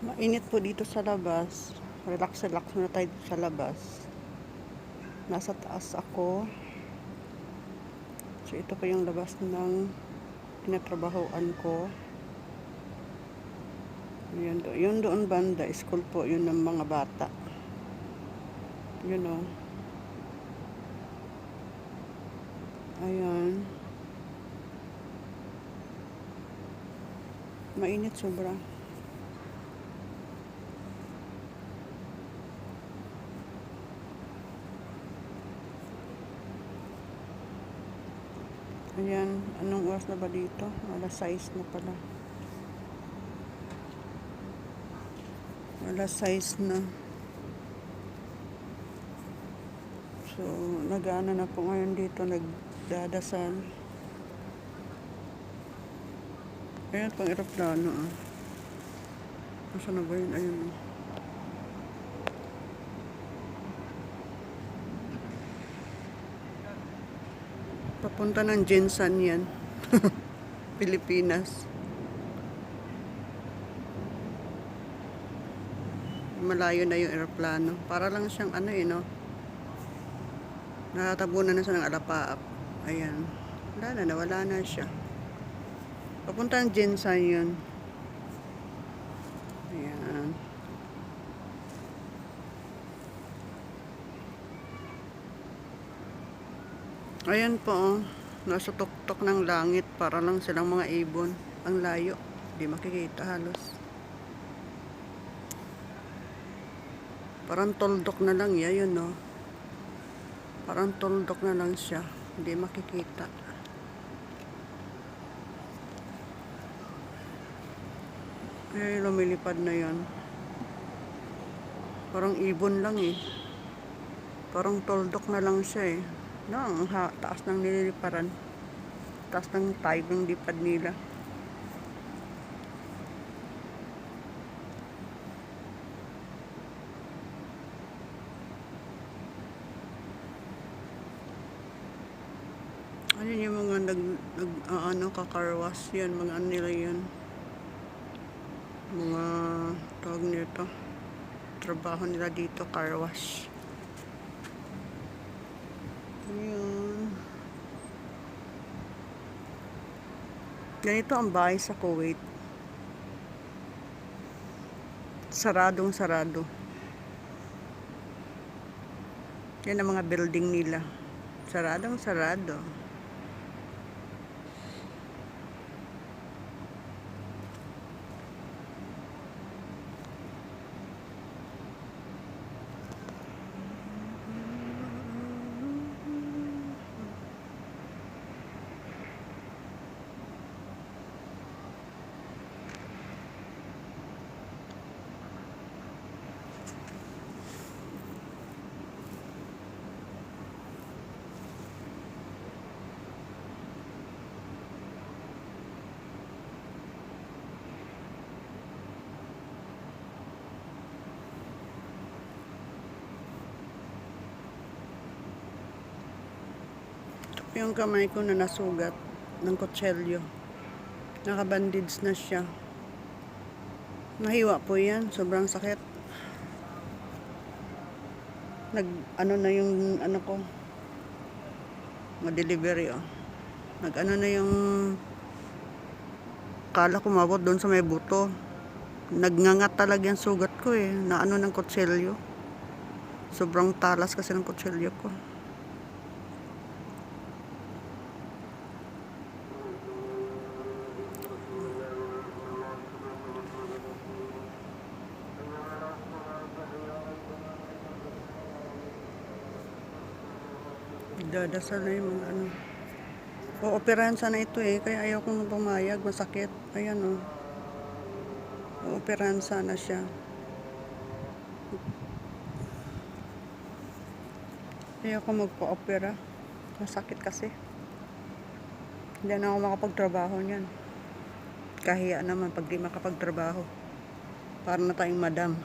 Mainit po dito sa labas. Relax muna tayo dito sa labas. Nasa taas ako. So, ito po yung labas ng tinatrabahoan ko. Yun doon banda, school po, yun ng mga bata. Yun o. Ayan. Mainit sobra. Ayan, anong oras na ba dito? Alas 6 na pala. Alas 6 na. So, nag-ano na po ngayon dito, nagdadasal. Ayan, pang aeroplano ah. Nasaan na ba yun? Ayun. Papunta ng Jensan yan. Pilipinas. Malayo na yung aeroplano. Para lang siyang ano eh, no? Natatabunan na siya ng alapaap. Ayan. Nawala na siya. Papunta ng Jensan yun. Ayan. Ayan po, oh. Nasa tuktok ng langit. Para lang silang mga ibon. Ang layo. Di makikita halos. Parang toldok na lang yun, no? Parang toldok na lang siya. Hindi makikita. Eh, lumilipad na yan. Parang ibon lang eh. Parang toldok na lang siya eh. Taas ng nililiparan. Taas ng time ng lipad nila. Ano yung mga kakarwas yan, mga ano nila yan. Mga tawag nito. Trabaho nila dito, carwash. Ayan. Ganito ang bahay sa Kuwait. Saradong sarado. Yan ang mga building nila. Saradong sarado. Yung kamay ko na nasugat ng kutselyo. Nakabandages na siya. Nahiwa po yan. Sobrang sakit. Na yung ko. Ma-delivery oh. Na yung kala ko mabot doon sa may buto. Nagngangat talaga yung sugat ko eh. Ng kutselyo. Sobrang talas kasi ng kutselyo ko. Dadasal na yung mga Ooperahan sana ito eh. Kaya ayaw kong pumayag. Masakit. Ayan o. Ooperahan sana siya. Ayaw ko magpa-opera. Masakit kasi. Hindi na ako makapagtrabaho niyan. Kahiya naman pag di makapagtrabaho. Para na tayong madam.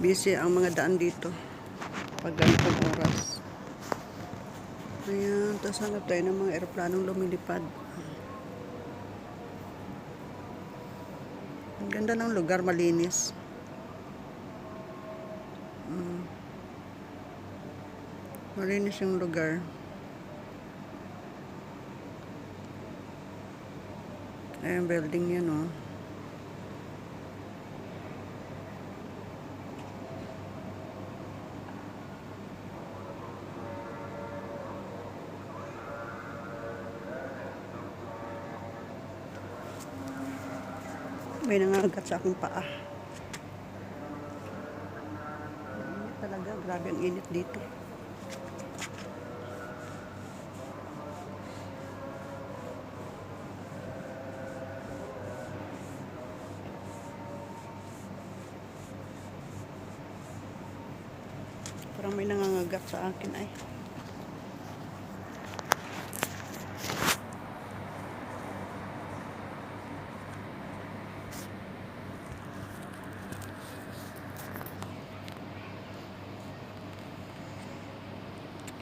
Busy ang mga daan dito pag ganitong oras. Ayan, tapos hanap tayo ng mga eroplanong lumilipad. Ang ganda ng lugar, malinis. Malinis yung lugar. Ayan, building yan, oh. May nangagat sa aking paa. Init talaga, grabe ang init dito. Parang may nangangagat sa akin ay.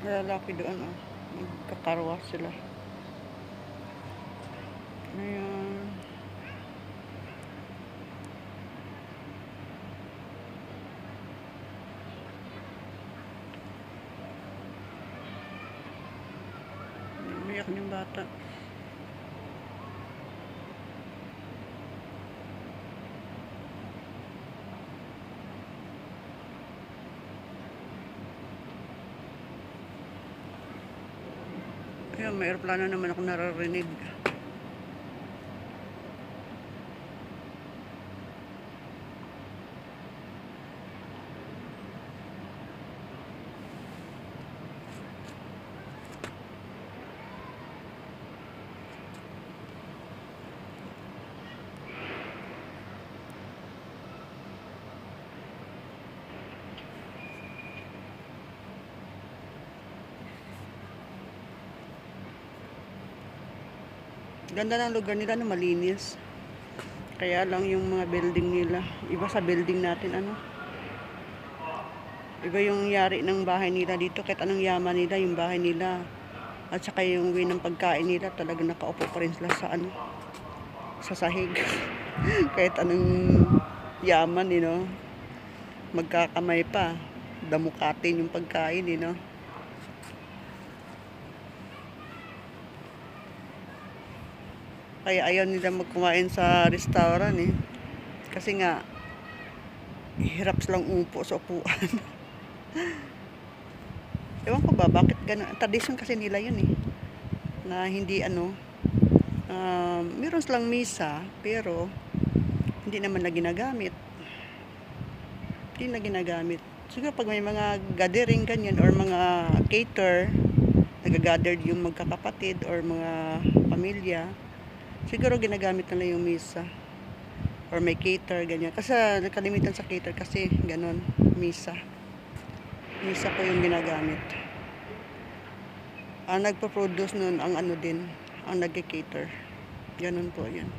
Lalaki doon, oh. Magkakarwa sila. Ayan. Umiyak yung bata. Ayan, may aeroplano naman ako naririnig. Ganda ng lugar nila na malinis. Kaya lang yung mga building nila, iba sa building natin, ano. Iba yung yari ng bahay nila dito, kahit anong yaman nila, yung bahay nila. At saka yung way ng pagkain nila, talaga nakaupo pa rin sila sa ano, sa sahig. Kahit anong yaman, you know, magkakamay pa. Damukatin yung pagkain, you know. Kaya ayaw nila magkumain sa restaurant, eh. Kasi nga, hirap silang umupo sa upuan. Ewan ko ba, bakit gano'n? Tradisyon kasi nila yun, eh. Na hindi ano, meron silang misa, pero hindi naman na ginagamit. Hindi na ginagamit. Siguro pag may mga gathering ganyan or mga cater, nag-gather yung magkakapatid or mga pamilya, siguro ginagamit nila yung misa or may cater ganyan. Kasi nakalimitan sa cater kasi ganon, misa po yung ginagamit. Ang nagpo-produce nun ang ano din, ang nag-cater, ganon po yan.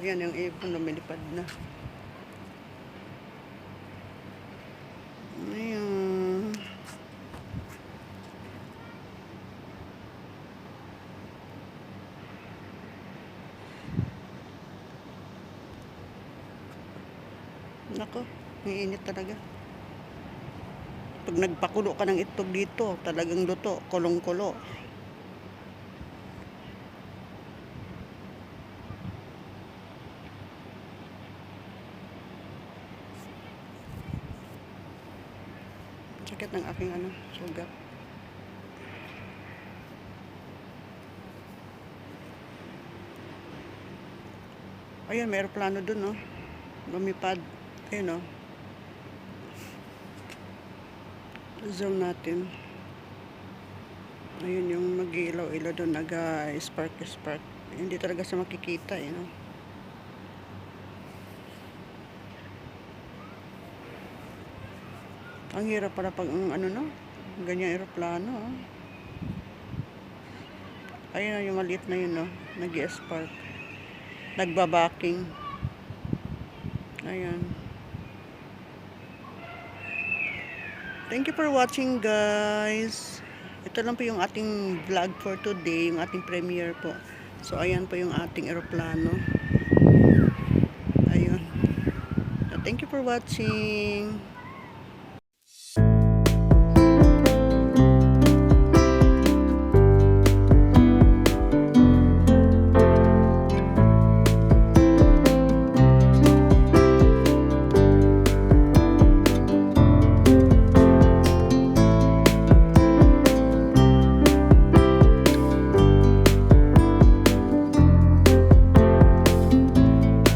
Ayan yung ibon, lumilipad na. Ayan. Nako, iinit talaga. Pag nagpakulo ka ng itlog dito, talagang luto, kulong-kulo. Sakit ng aking ano, sugat. Ayun, may aeroplano dun, no? Lumipad. Ayun, no? Zoom natin. Ayun yung mag-ilaw-ilaw dun, naga-spark. Hindi talaga sa makikita, eh, no? Ang hirap pala pag ano, no? Ganyang aeroplano, oh. Ayun, yung maliit na yun, no? Nag-i-spark. Nagbabaking. Ayan. Thank you for watching, guys. Ito lang po yung ating vlog for today, yung ating premiere po. So, ayan po yung ating eroplano. Ayun. So, thank you for watching.